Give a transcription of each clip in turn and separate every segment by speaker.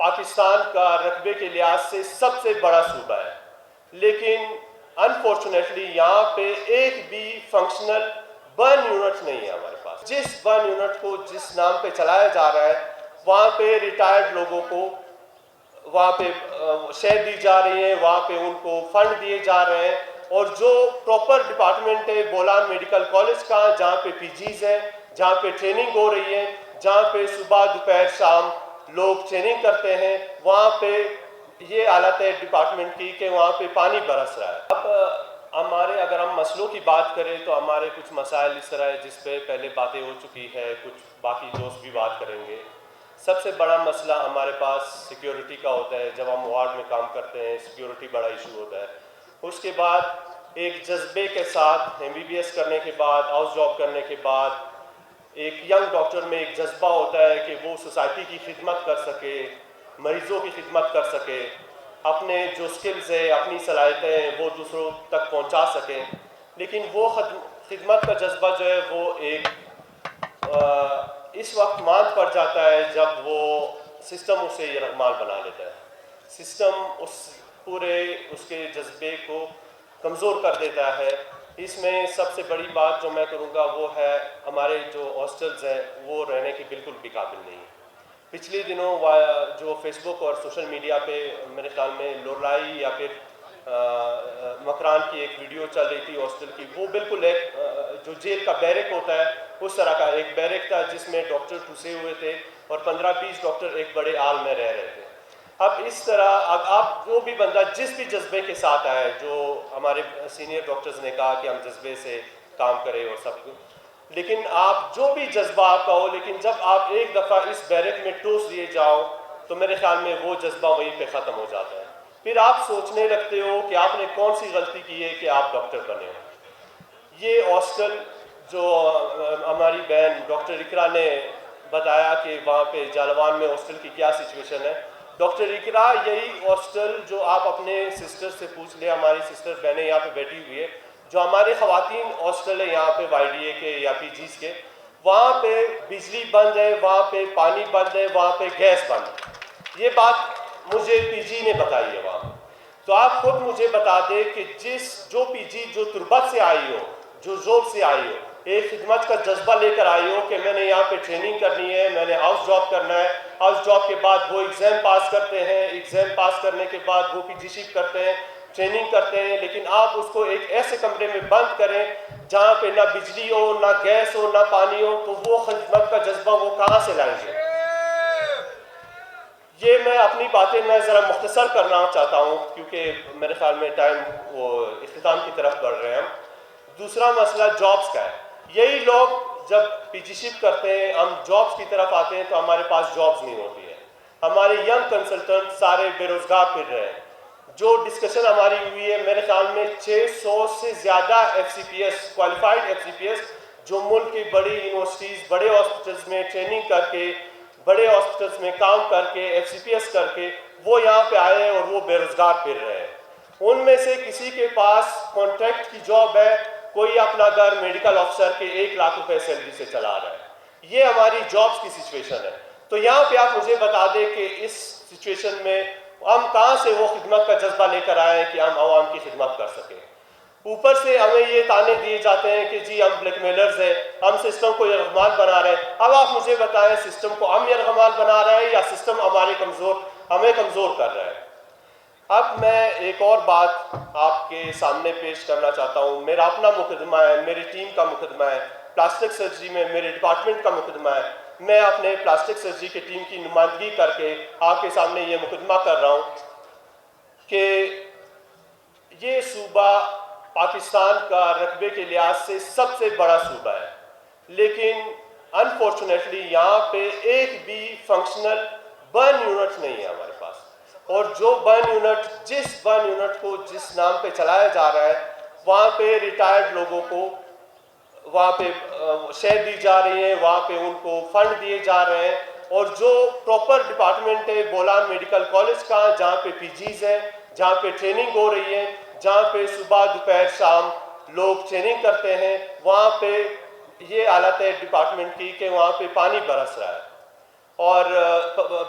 Speaker 1: پاکستان کا رقبے کے لحاظ سے سب سے بڑا صوبہ ہے، لیکن انفارچونیٹلی یہاں پہ ایک بھی فنکشنل برن یونٹ نہیں ہے ہمارے پاس۔ جس برن یونٹ کو جس نام پہ چلایا جا رہا ہے وہاں پہ ریٹائرڈ لوگوں کو وہاں پہ شیئر دی جا رہی ہیں، وہاں پہ ان کو فنڈ دیے جا رہے ہیں، اور جو پراپر ڈپارٹمنٹ ہے بولان میڈیکل کالج کا، جہاں پہ پی جیز ہے، جہاں پہ ٹریننگ ہو رہی ہے، جہاں پہ صبح دوپہر شام لوگ ٹریننگ کرتے ہیں، وہاں پہ یہ حالت ہے ڈپارٹمنٹ کی کہ وہاں پہ پانی برس رہا ہے۔ اب اگر ہم مسئلوں کی بات کریں تو ہمارے کچھ مسائل اس طرح ہے جس پہ پہلے باتیں ہو چکی ہے، کچھ باقی دوست بھی بات کریں گے۔ سب سے بڑا مسئلہ ہمارے پاس سیکیورٹی کا ہوتا ہے۔ جب ہم وارڈ میں کام کرتے ہیں سیکیورٹی بڑا ایشو ہوتا ہے۔ اس کے بعد ایک جذبے کے ساتھ MBBS کرنے کے بعد، ہاؤس جاب کرنے کے بعد، ایک ینگ ڈاکٹر میں ایک جذبہ ہوتا ہے کہ وہ سوسائٹی کی خدمت کر سکے، مریضوں کی خدمت کر سکے، اپنے جو سکلز ہیں، اپنی صلاحیتیں ہیں وہ دوسروں تک پہنچا سکیں۔ لیکن وہ خدمت کا جذبہ جو ہے وہ ایک اس وقت ماند پڑ جاتا ہے جب وہ سسٹم اسے یرغمال بنا لیتا ہے۔ سسٹم اس کے جذبے کو کمزور کر دیتا ہے۔ اس میں سب سے بڑی بات جو میں کروں گا وہ ہے ہمارے جو ہاسٹلز ہیں وہ رہنے کے بالکل بھی قابل نہیں ہیں۔ پچھلے دنوں جو فیس بک اور سوشل میڈیا پہ میرے خیال میں لورائی یا پھر مکران کی ایک ویڈیو چل رہی تھی ہاسٹل کی، وہ بالکل ایک جو جیل کا بیرک ہوتا ہے اس طرح کا ایک بیرک تھا جس میں ڈاکٹر ٹھسے ہوئے تھے اور 15-20 ڈاکٹر ایک بڑے ہال میں رہ رہے تھے۔ اب اس طرح اب جو بھی بندہ جس بھی جذبے کے ساتھ آئے، جو ہمارے سینئر ڈاکٹرز نے کہا کہ ہم جذبے سے کام کریں اور سب کچھ، لیکن آپ جو بھی جذبہ آپ کا ہو، لیکن جب آپ ایک دفعہ اس بیرک میں ٹوس دیے جاؤ تو میرے خیال میں وہ جذبہ وہیں پہ ختم ہو جاتا ہے۔ پھر آپ سوچنے لگتے ہو کہ آپ نے کون سی غلطی کی ہے کہ آپ ڈاکٹر بنے ہو۔ یہ ہاسٹل جو ہماری بہن ڈاکٹر اقرا نے بتایا کہ وہاں پہ جالوان میں ہاسٹل کی کیا سچویشن ہے، ڈاکٹر اقرا یہی ہاسٹل جو آپ اپنے سسٹر سے پوچھ لیں، ہماری سسٹر بہنیں یہاں پہ بیٹھی ہوئی ہے، جو ہمارے خواتین ہاسٹل ہے یہاں پہ YDA کے یا PGs کے، وہاں پہ بجلی بند ہے، وہاں پہ پانی بند ہے، وہاں پہ گیس بند ہے۔ یہ بات مجھے PG نے بتائی ہے وہاں۔ تو آپ خود مجھے بتا دیں کہ جو PG جو تربت سے آئی ہو، جو ذوق سے آئی ہو، ایک خدمت کا جذبہ لے کر آئی ہو کہ میں نے یہاں پہ ٹریننگ کرنی ہے، میں نے ہاؤس جاب کرنا ہے، ہاؤس جاب کے بعد وہ ایگزام پاس کرتے ہیں، ایگزام پاس کرنے کے بعد وہ PG شپ کرتے ہیں، ٹریننگ کرتے ہیں، لیکن آپ اس کو ایک ایسے کمرے میں بند کریں جہاں پہ نہ بجلی ہو، نہ گیس ہو، نہ پانی ہو، تو وہ خدمت کا جذبہ وہ کہاں سے لائیں گے؟ یہ میں اپنی باتیں میں ذرا مختصر کرنا چاہتا ہوں کیونکہ میرے خیال میں ٹائم وہ اختتام کی طرف بڑھ رہے ہیں۔ دوسرا مسئلہ جابز کا ہے۔ یہی لوگ جب PG شپ کرتے ہیں، ہم جابز کی طرف آتے ہیں تو ہمارے پاس جابز نہیں ہوتی ہیں۔ ہمارے ینگ کنسلٹنٹ سارے بے روزگار پھر رہے ہیں۔ جو ڈسکشن ہماری ہوئی ہے میرے خیال میں 600 سے زیادہ FCPS کوالیفائڈ FCPS جو ملک کی بڑی یونیورسٹیز، بڑے ہاسپٹلز میں ٹریننگ کر کے، بڑے ہاسپٹلز میں کام کر کے، FCPS کر کے وہ یہاں پہ آئے ہیں اور وہ بے روزگار پھر رہے ہیں۔ ان میں سے کسی کے پاس کانٹریکٹ کی جاب ہے، کوئی اپنا گھر میڈیکل آفیسر کے 1 لاکھ روپے سیلری سے چلا رہا ہے۔ یہ ہماری جابز کی سچویشن ہے۔ تو یہاں پہ آپ مجھے بتا دیں کہ اس سچویشن میں ہم کہاں سے وہ خدمت کا جذبہ لے کر آئے کہ ہم عوام کی خدمت کر سکیں۔ اوپر سے ہمیں یہ تانے دیے جاتے ہیں کہ جی ہم بلیک میلرز ہیں، ہم سسٹم کو یرغمال بنا رہے ہیں۔ اب آپ مجھے بتائیں سسٹم کو ہم یرغمال بنا رہے ہیں یا سسٹم ہمیں کمزور کر رہا ہے؟ اب میں ایک اور بات آپ کے سامنے پیش کرنا چاہتا ہوں۔ میرا اپنا مقدمہ ہے، میری ٹیم کا مقدمہ ہے، پلاسٹک سرجری میں میرے ڈپارٹمنٹ کا مقدمہ ہے۔ میں اپنے پلاسٹک سرجری کی ٹیم کی نمائندگی کر کے آپ کے سامنے یہ مقدمہ کر رہا ہوں کہ یہ صوبہ پاکستان کا رقبے کے لحاظ سے سب سے بڑا صوبہ ہے، لیکن انفارچونیٹلی یہاں پہ ایک بھی فنکشنل برن یونٹ نہیں ہے ہمارے پاس، اور جس برن یونٹ کو جس نام پہ چلایا جا رہا ہے وہاں پہ ریٹائرڈ لوگوں کو وہاں پہ شیئر دی جا رہی ہیں، وہاں پہ ان کو فنڈ دیے جا رہے ہیں، اور جو پراپر ڈپارٹمنٹ ہے بولان میڈیکل کالج کا، جہاں پہ PGs ہے، جہاں پہ ٹریننگ ہو رہی ہے، جہاں پہ صبح دوپہر شام لوگ ٹریننگ کرتے ہیں، وہاں پہ یہ حالت ہے ڈپارٹمنٹ کی کہ وہاں پہ پانی برس رہا ہے۔ اور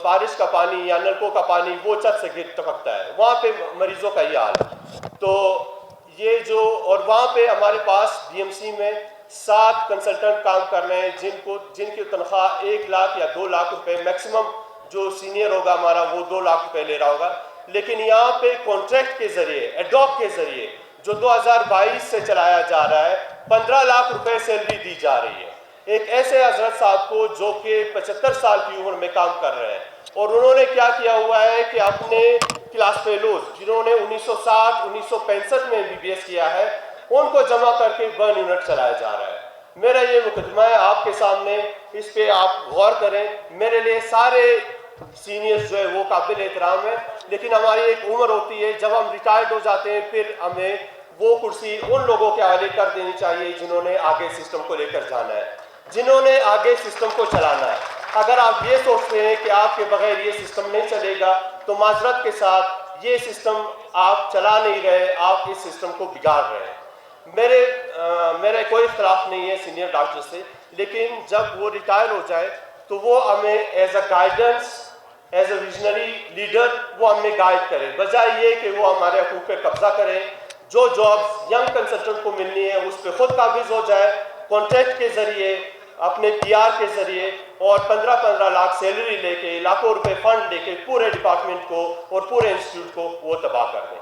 Speaker 1: بارش کا پانی یا نلکوں کا پانی وہ چھت سے گر ٹپکتا ہے، وہاں پہ مریضوں کا یہ حال ہے۔ تو یہ جو، اور وہاں پہ ہمارے پاس ڈی ایم سی میں 7 کنسلٹنٹ کام کر رہے ہیں جن کی تنخواہ 1 لاکھ یا 2 لاکھ روپے میکسیمم، جو سینئر ہوگا ہمارا وہ 2 لاکھ روپے لے رہا ہوگا، لیکن یہاں پہ کانٹریکٹ کے ذریعے، ایڈاک کے ذریعے جو 2022 سے چلایا جا رہا ہے، 15 لاکھ روپے سیلری دی جا رہی ہے ایک ایسے حضرت صاحب کو جو کہ 75 سال کی عمر میں کام کر رہے ہیں۔ اور انہوں نے کیا کیا ہوا ہے کہ اپنے کلاس فیلوز جنہوں نے 1960 1965 میں MBBS کیا ہے، ان کو جمع کر کے 1 یونٹ چلایا جا رہا ہے۔ میرا یہ مقدمہ ہے آپ کے سامنے، اس پہ آپ غور کریں۔ میرے لیے سارے سینئرز جو ہے وہ قابل احترام ہے، لیکن ہماری ایک عمر ہوتی ہے جب ہم ریٹائرڈ ہو جاتے ہیں، پھر ہمیں وہ کرسی ان لوگوں کے حوالے کر دینی چاہیے جنہوں نے آگے سسٹم کو لے کر جانا ہے، جنہوں نے آگے سسٹم کو چلانا ہے۔ اگر آپ یہ سوچتے ہیں کہ آپ کے بغیر یہ سسٹم نہیں چلے گا، تو معذرت کے ساتھ یہ سسٹم آپ چلا نہیں رہے، آپ اس سسٹم کو بگاڑ رہے ہیں۔ میرے کوئی اختلاف نہیں ہے سینئر ڈاکٹر سے، لیکن جب وہ ریٹائر ہو جائے تو وہ ہمیں as a guidance, as a visionary leader وہ ہمیں گائیڈ کرے، بجائے یہ کہ وہ ہمارے حقوق پہ قبضہ کرے۔ جو جابز ینگ کنسلٹنٹ کو ملنی ہے اس پہ خود قابض ہو جائے، کانٹریکٹ کے ذریعے، اپنے PR کے ذریعے، اور 15 لاکھ سیلری لے کے، لاکھوں روپے فنڈ لے کے پورے ڈپارٹمنٹ کو اور پورے انسٹیٹیوٹ کو وہ تباہ کر دیں۔